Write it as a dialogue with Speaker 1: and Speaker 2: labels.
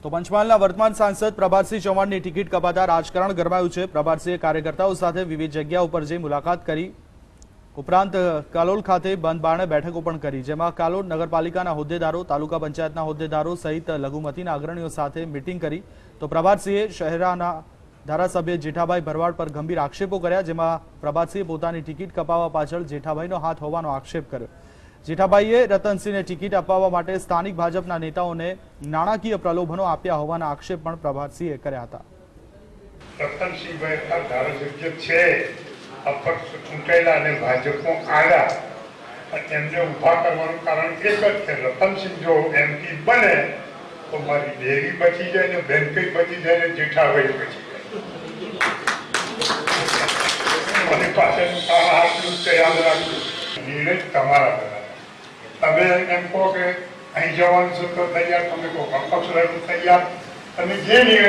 Speaker 1: તો પંચમહાલના વર્તમાન સાંસદ પ્રભાતસિંહ ચૌહાણની ટિકિટ કપાતા રાજકારણ ગરમાયું છે। પ્રભાતસિંહે કાર્યકર્તાઓ સાથે વિવિધ જગ્યાઓ પર જઈ મુલાકાત કરી, ઉપરાંત કાલોલ ખાતે બંધ બારણે બેઠકો પણ કરી, જેમાં કાલોલ નગરપાલિકાના હોદ્દેદારો, તાલુકા પંચાયતના હોદ્દેદારો સહિત લઘુમતીના અગ્રણીઓ સાથે મીટિંગ કરી। તો પ્રભાતસિંહે શહેરના ધારાસભ્ય જેઠાભાઈ ભરવાડ પર ગંભીર આક્ષેપો કર્યા, જેમાં પ્રભાતસિંહે પોતાની ટિકિટ કપાવવા પાછળ જેઠાભાઈનો હાથ હોવાનો આક્ષેપ કર્યો। જેઠાભાઈએ રતનસિંહને ટિકિટ અપાવવા માટે સ્થાનિક ભાજપના નેતાઓને નાણાકીય પ્રલોભનો આપ્યા હોવાના આક્ષેપ પણ પ્રભાતસિંહે કર્યા હતા।
Speaker 2: રતનસિંહભાઈ ધારાસભ્ય છે, અપક્ષ ચૂંટાયેલા અને ભાજપમાં આવ્યા, એમને ઊભા કરવાનું કારણ એક જ છે, રતનસિંહ જો એમપી બને તો મારી ડેરી બચી જાય ને બેંક બચી જાય ને જેઠાભાઈ બચી જાય। મને પાસેનું કામ આટલું યાદ રાખવું, નિર્ણય તમારા બધા। તમે એમ કહો કે અહીં જવાનું છું તો તૈયાર, તમે કહો અપક્ષ રહેવું તૈયાર, તમે જે નિર્ણય